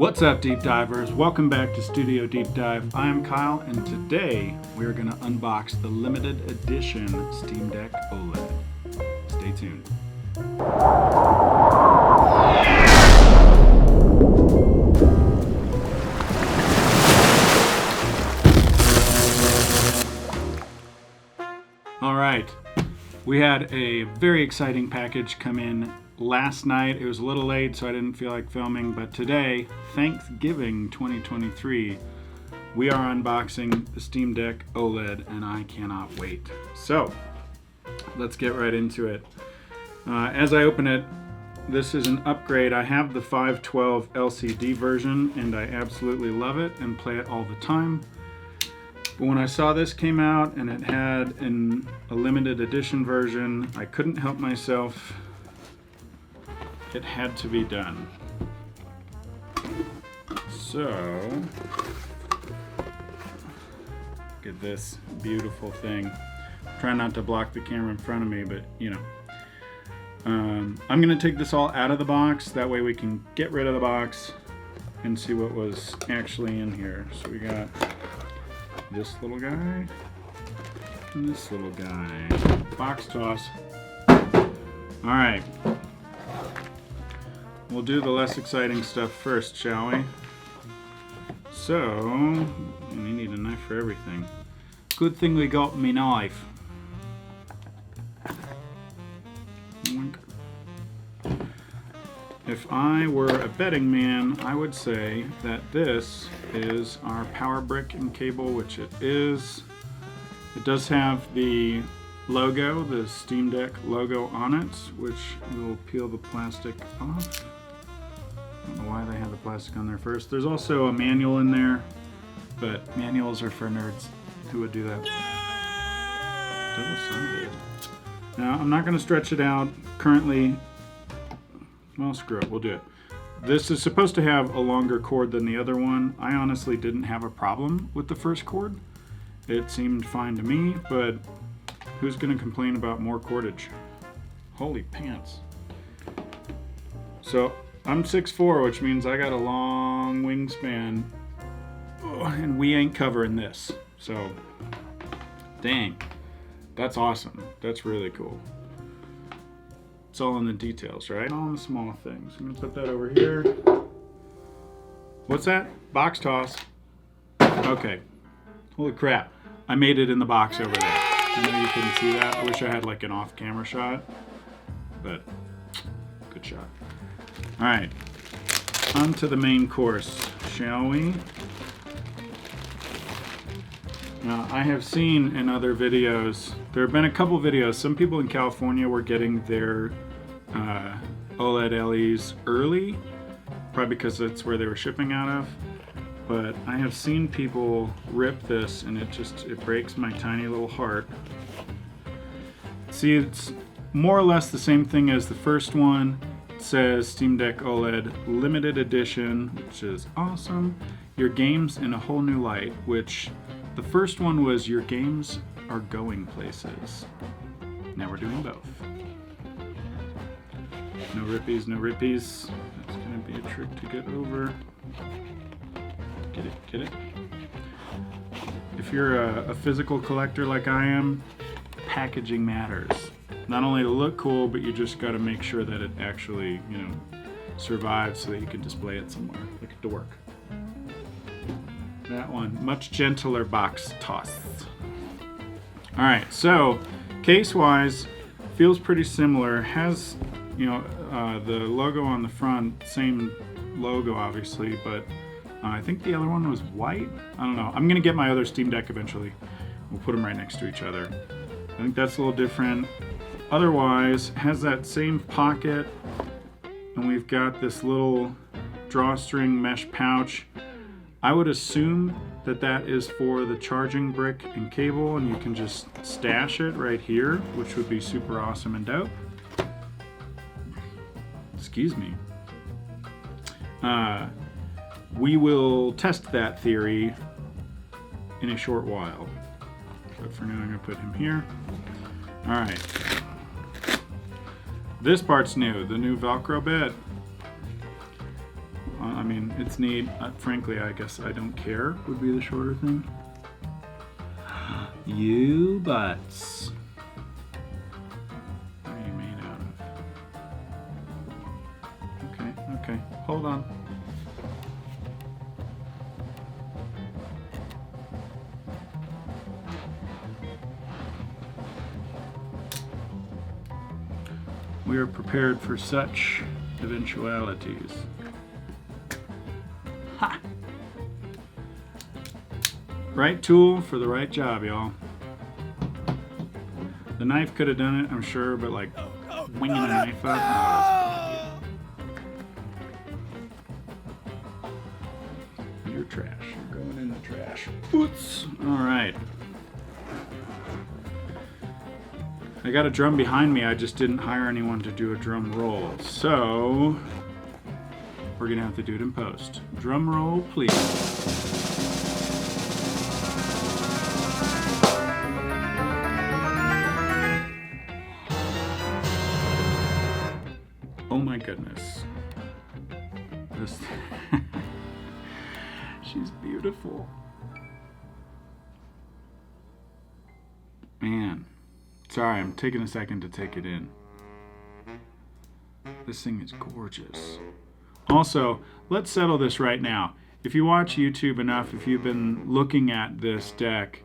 What's up, Deep Divers? Welcome back to Studio Deep Dive. I'm Kyle, and today we're going to unbox the limited edition Steam Deck OLED. Stay tuned. All right, we had a very exciting package come in last night. It was a little late, so I didn't feel like filming, but today, Thanksgiving 2023, we are unboxing the Steam Deck OLED, and I cannot wait. So, let's get right into it. As I open it, this is an upgrade. I have the 512 LCD version, and I absolutely love it and play it all the time. But when I saw this came out and it had a limited edition version, I couldn't help myself. It had to be done. So, look at this beautiful thing. Try not to block the camera in front of me, but you know. I'm gonna take this all out of the box. That way we can get rid of the box and see what was actually in here. So we got this little guy and this little guy. Box toss. All right. We'll do the less exciting stuff first, shall we? So, we need a knife for everything. Good thing we got me knife. If I were a betting man, I would say that this is our power brick and cable, which it is. It does have the logo, the Steam Deck logo on it, which will peel the plastic off. I don't know why they have the plastic on there first. There's also a manual in there, but manuals are for nerds. Who would do that? Double-sided. Now, I'm not going to stretch it out. Currently, well, screw it. We'll do it. This is supposed to have a longer cord than the other one. I honestly didn't have a problem with the first cord. It seemed fine to me, but who's going to complain about more cordage? Holy pants. So, I'm 6'4", which means I got a long wingspan, and we ain't covering this. So, dang, that's awesome. That's really cool. It's all in the details, right? All in the small things. I'm gonna put that over here. What's that? Box toss. Okay. Holy crap. I made it in the box over there. I know you couldn't see that. I wish I had like an off-camera shot, but good shot. All right, on to the main course, shall we? Now, I have seen in other videos, there have been a couple videos, some people in California were getting their OLED LEs early, probably because that's where they were shipping out of. But I have seen people rip this and it breaks my tiny little heart. See, it's more or less the same thing as the first one. It says Steam Deck OLED limited edition, which is awesome. Your games in a whole new light, which the first one was your games are going places. Now we're doing both. No rippies, no rippies. That's gonna be a trick to get over. Get it, get it. If you're a physical collector like I am, packaging matters. Not only to look cool, but you just got to make sure that it actually, you know, survives so that you can display it somewhere, like at the work. That one, much gentler box toss. All right, so case-wise, feels pretty similar. Has, you know, the logo on the front, same logo obviously, but I think the other one was white. I don't know. I'm gonna get my other Steam Deck eventually. We'll put them right next to each other. I think that's a little different. Otherwise, has that same pocket, and we've got this little drawstring mesh pouch. I would assume that that is for the charging brick and cable, and you can just stash it right here, which would be super awesome and dope. Excuse me. We will test that theory in a short while. But for now, I'm gonna put him here. All right. This part's new, the new Velcro bit. I mean, it's neat. Frankly, I guess I don't care would be the shorter thing. You butts. What are you made out of? Okay, hold on. We are prepared for such eventualities. Ha! Right tool for the right job, y'all. The knife could have done it, I'm sure, but like winging a knife up. Oh, you're trash. You're going in the trash. Oops. All right. I got a drum behind me. I just didn't hire anyone to do a drum roll, so we're gonna have to do it in post. Drum roll, please. Oh my goodness. This she's beautiful. Man. Sorry, I'm taking a second to take it in. This thing is gorgeous. Also, let's settle this right now. If you watch YouTube enough, if you've been looking at this deck,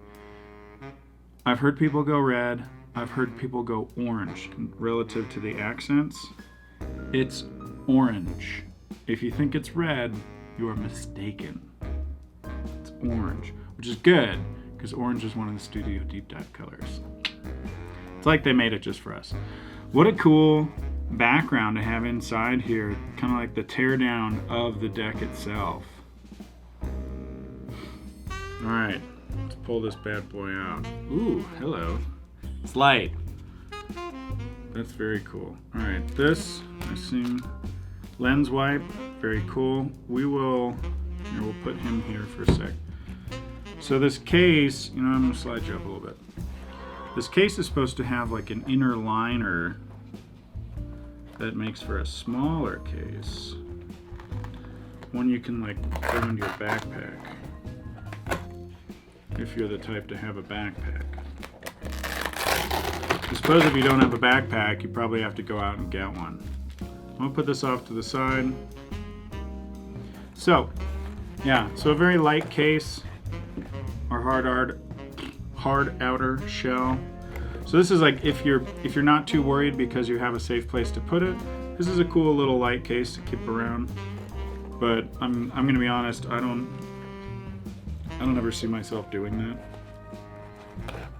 I've heard people go red, I've heard people go orange relative to the accents. It's orange. If you think it's red, you are mistaken. It's orange, which is good, because orange is one of the Studio Deep Dive colors. It's like they made it just for us. What a cool background to have inside here, kind of like the teardown of the deck itself. All right, let's pull this bad boy out. Ooh, hello. It's light. That's very cool. All right, this, I assume, lens wipe, very cool. We'll put him here for a sec. So this case, I'm gonna slide you up a little bit. This case is supposed to have like an inner liner that makes for a smaller case. One you can like throw into your backpack. If you're the type to have a backpack. I suppose if you don't have a backpack, you probably have to go out and get one. I'm gonna put this off to the side. So, yeah, so a very light case, or hard outer shell. So this is like if you're not too worried because you have a safe place to put it, this is a cool little light case to keep around. But I'm gonna be honest, I don't ever see myself doing that.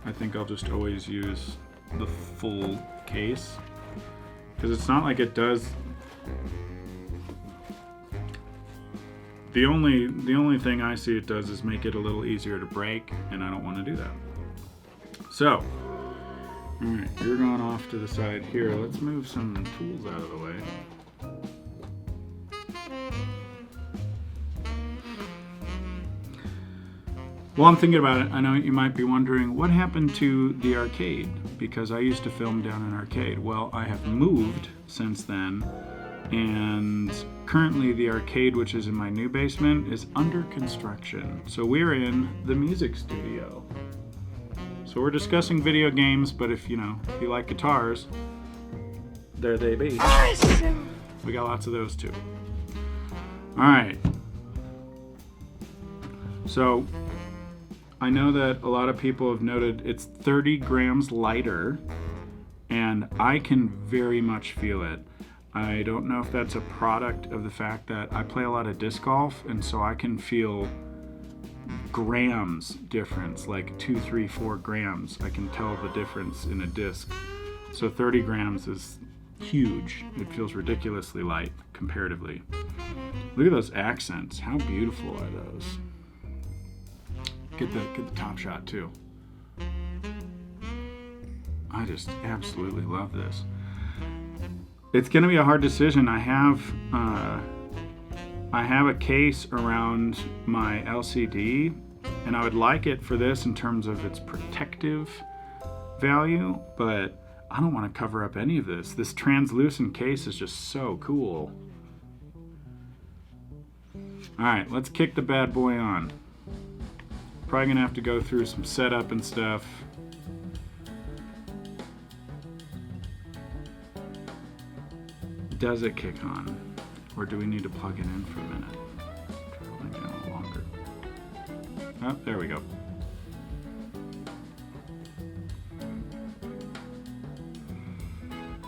I think I'll just always use the full case, because it's not like it does. The only thing I see it does is make it a little easier to break, and I don't want to do that. So, alright, you're going off to the side here. Let's move some tools out of the way. While I'm thinking about it, I know you might be wondering, what happened to the arcade? Because I used to film down an arcade. Well, I have moved since then, and currently the arcade, which is in my new basement, is under construction. So we're in the music studio. So we're discussing video games, but if you like guitars, there they be. We got lots of those too. All right. So I know that a lot of people have noted it's 30 grams lighter, and I can very much feel it. I don't know if that's a product of the fact that I play a lot of disc golf, and so I can feel grams difference, like 2, 3, 4 grams. I can tell the difference in a disc. So 30 grams is huge. It feels ridiculously light comparatively. Look at those accents. How beautiful are those? Get the top shot too. I just absolutely love this. It's going to be a hard decision. I have a case around my LCD, and I would like it for this in terms of its protective value, but I don't want to cover up any of this. This translucent case is just so cool. Alright, let's kick the bad boy on. Probably gonna have to go through some setup and stuff. Does it kick on? Or do we need to plug it in for a minute? Probably get a little longer. Oh, there we go.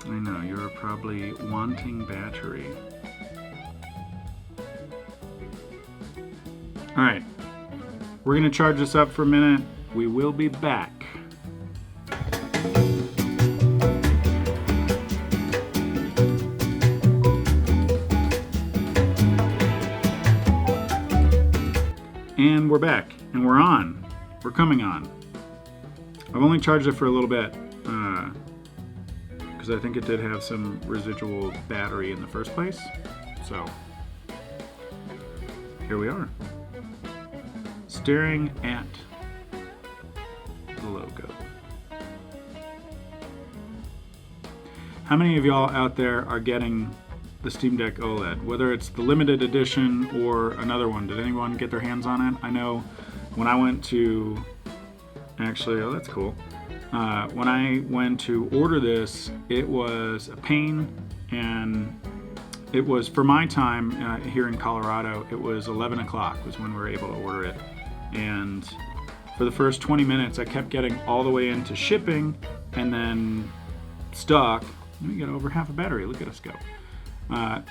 I know, you're probably wanting battery. Alright, we're going to charge this up for a minute. We will be back. And we're back, and we're on. We're coming on. I've only charged it for a little bit, because I think it did have some residual battery in the first place. So, here we are. Staring at the logo. How many of y'all out there are getting the Steam Deck OLED? Whether it's the limited edition or another one. Did anyone get their hands on it? I know when I went to... Actually, oh, that's cool. When I went to order this, it was a pain, and it was, for my time here in Colorado, it was 11 o'clock was when we were able to order it. And for the first 20 minutes, I kept getting all the way into shipping and then stuck. Let me get over half a battery. Look at us go.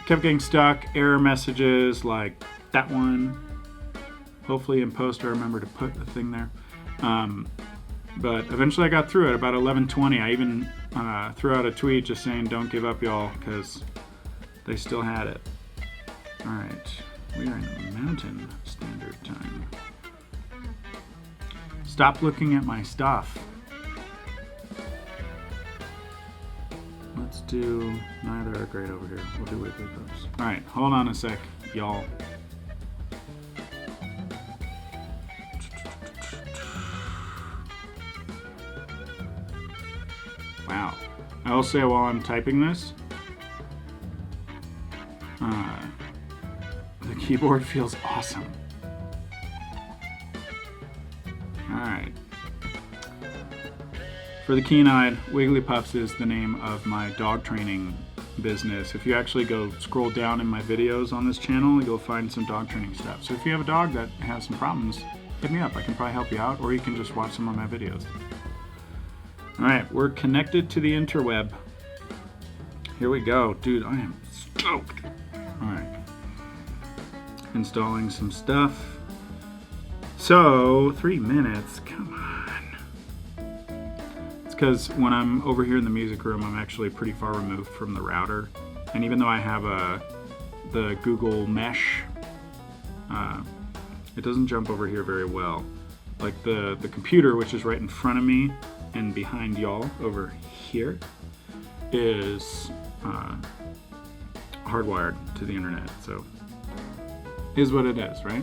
Kept getting stuck, error messages like that one. Hopefully in post I remember to put the thing there. But eventually I got through it about 11:20. I even threw out a tweet just saying don't give up, y'all, because they still had it. Alright, we are in Mountain Standard Time. Stop looking at my stuff. Let's do neither are great over here. We'll do weekly posts. Alright, hold on a sec, y'all. Wow. I will say while I'm typing this, the keyboard feels awesome. Alright. For the keen-eyed, Wigglypups is the name of my dog training business. If you actually go scroll down in my videos on this channel, you'll find some dog training stuff. So if you have a dog that has some problems, hit me up. I can probably help you out, or you can just watch some of my videos. Alright, we're connected to the interweb. Here we go. Dude, I am stoked. Alright. Installing some stuff. So, 3 minutes. Come on. Because when I'm over here in the music room, I'm actually pretty far removed from the router. And even though I have the Google Mesh, it doesn't jump over here very well. Like the computer, which is right in front of me and behind y'all over here, is hardwired to the internet. So, is what it is, right?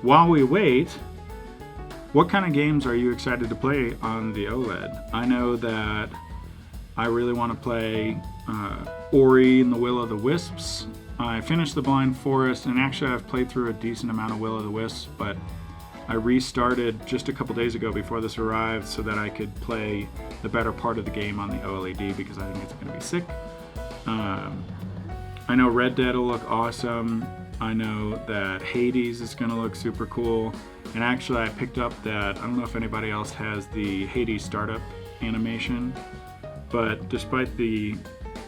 While we wait, what kind of games are you excited to play on the OLED? I know that I really want to play Ori and the Will of the Wisps. I finished the Blind Forest, and actually I've played through a decent amount of Will of the Wisps, but I restarted just a couple days ago before this arrived so that I could play the better part of the game on the OLED because I think it's going to be sick. I know Red Dead will look awesome. I know that Hades is going to look super cool. And actually I picked up that, I don't know if anybody else has the Hades startup animation, but despite the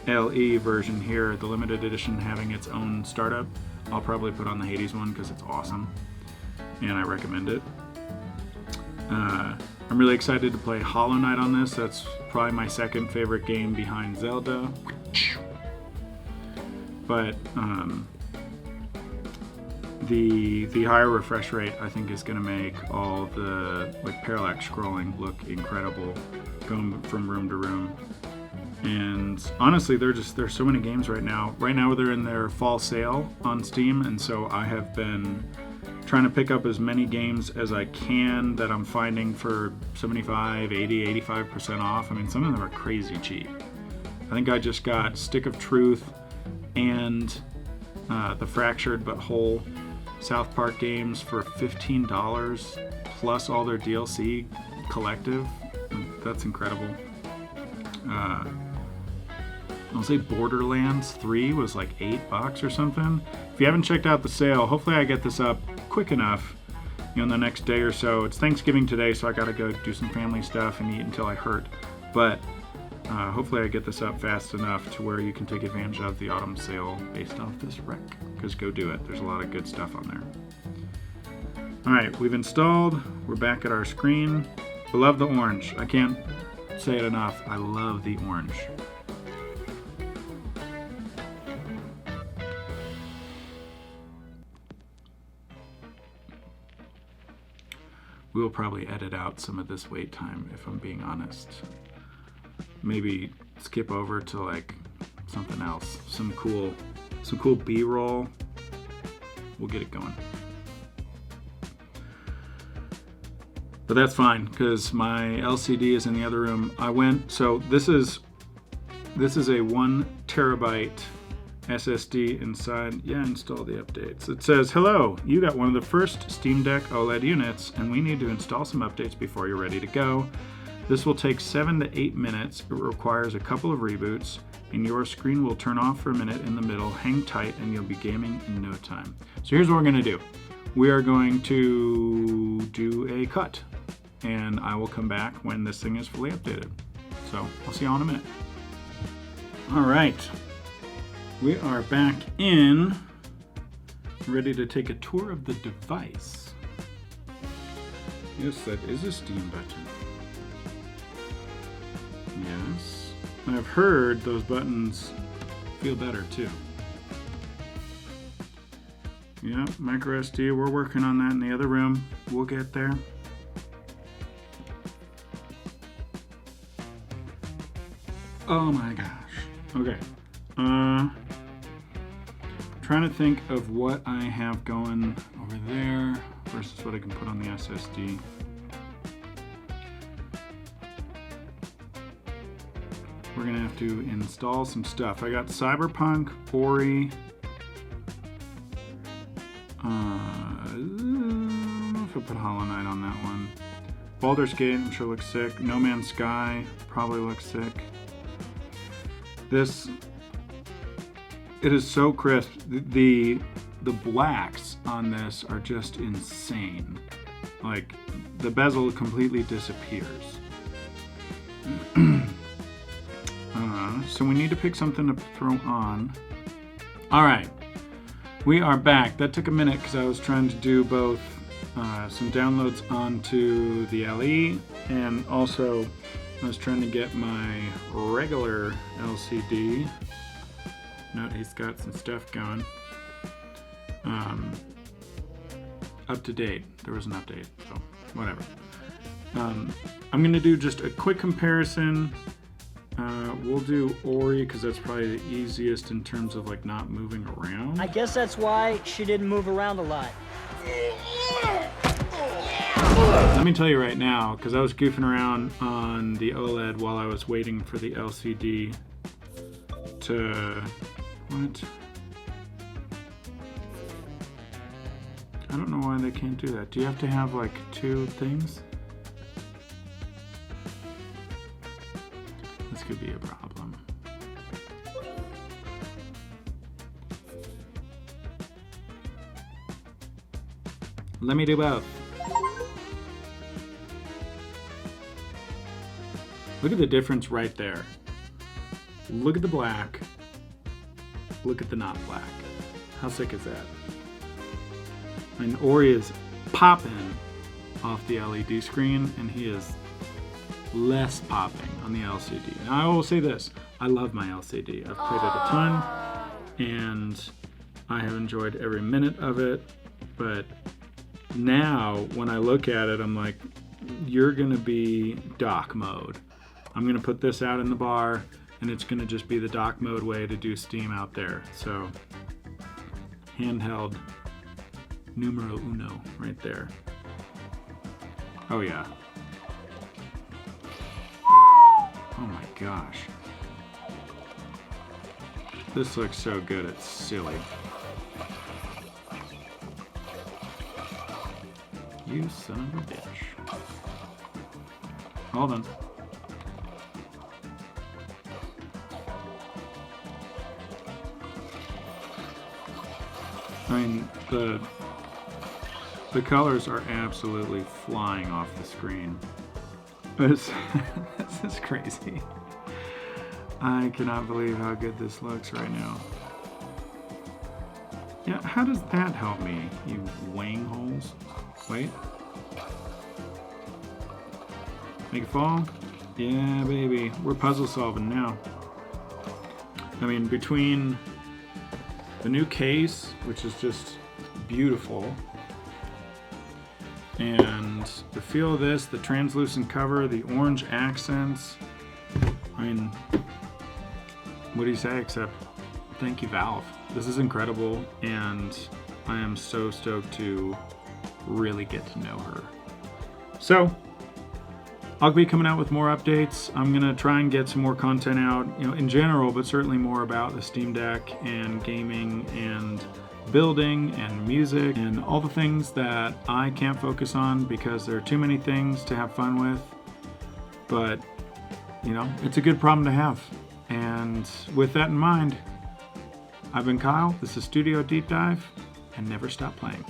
LE version here, the limited edition having its own startup, I'll probably put on the Hades one because it's awesome and I recommend it. I'm really excited to play Hollow Knight on this. That's probably my second favorite game behind Zelda. But the higher refresh rate I think is going to make all the parallax scrolling look incredible, going from room to room. And honestly, there's so many games right now. Right now they're in their fall sale on Steam, and so I have been trying to pick up as many games as I can that I'm finding for 75, 80, 85% off. I mean, some of them are crazy cheap. I think I just got Stick of Truth and the Fractured But Whole South Park games for $15 plus all their DLC collective. That's incredible. I'll say Borderlands 3 was like $8 or something. If you haven't checked out the sale, hopefully I get this up quick enough, in the next day or so. It's Thanksgiving today, so I gotta go do some family stuff and eat until I hurt. But hopefully I get this up fast enough to where you can take advantage of the autumn sale based off this rec. Because go do it. There's a lot of good stuff on there. All right, we've installed. We're back at our screen. I love the orange. I can't say it enough. I love the orange. We'll probably edit out some of this wait time, if I'm being honest. Maybe skip over to like something else, some cool B-roll. We'll get it going. But that's fine because my LCD is in the other room. So this is a 1 terabyte SSD inside. Yeah, install the updates. It says, hello, you got one of the first Steam Deck OLED units and we need to install some updates before you're ready to go. This will take 7 to 8 minutes. It requires a couple of reboots and your screen will turn off for a minute in the middle. Hang tight and you'll be gaming in no time. So here's what we're gonna do. We are going to do a cut and I will come back when this thing is fully updated. So I'll see you all in a minute. All right. We are back in, ready to take a tour of the device. Yes, that is a Steam button. Yes. I've heard those buttons feel better too. Yeah, micro SD, we're working on that in the other room. We'll get there. Oh my gosh. Okay. Trying to think of what I have going over there versus what I can put on the SSD. We're gonna have to install some stuff. I got Cyberpunk, Ori. I don't know if I put Hollow Knight on that one. Baldur's Gate, I'm sure looks sick. No Man's Sky probably looks sick. It is so crisp. The blacks on this are just insane. Like, the bezel completely disappears. So we need to pick something to throw on. All right, we are back. That took a minute because I was trying to do both some downloads onto the LE and also I was trying to get my regular LCD. Note he's got some stuff going. Up to date. There was an update, so whatever. I'm gonna do just a quick comparison. We'll do Ori because that's probably the easiest in terms of like not moving around. I guess that's why she didn't move around a lot. Let me tell you right now, because I was goofing around on the OLED while I was waiting for the LCD to... What? I don't know why they can't do that. Do you have to have like 2 things? This could be a problem. Let me do both. Look at the difference right there. Look at the black. Look at the not black. How sick is that? And Ori is popping off the LED screen, and he is less popping on the LCD. Now I will say this, I love my LCD. I've played it a ton, and I have enjoyed every minute of it, but now when I look at it, I'm like, you're gonna be dock mode. I'm gonna put this out in the bar, and it's gonna just be the dock mode way to do Steam out there. So, handheld numero uno right there. Oh yeah. Oh my gosh. This looks so good, it's silly. You son of a bitch. Hold on. I mean, the colors are absolutely flying off the screen. This is crazy. I cannot believe how good this looks right now. Yeah, how does that help me, you wang holes? Wait. Make it fall? Yeah, baby. We're puzzle solving now. I mean, between the new case, which is just beautiful, and the feel of this, the translucent cover, the orange accents. I mean, what do you say except thank you, Valve. This is incredible, and I am so stoked to really get to know her. So, I'll be coming out with more updates. I'm gonna try and get some more content out, in general, but certainly more about the Steam Deck and gaming and building and music and all the things that I can't focus on because there are too many things to have fun with. But, it's a good problem to have. And with that in mind, I've been Kyle. This is Studio Deep Dive, and never stop playing.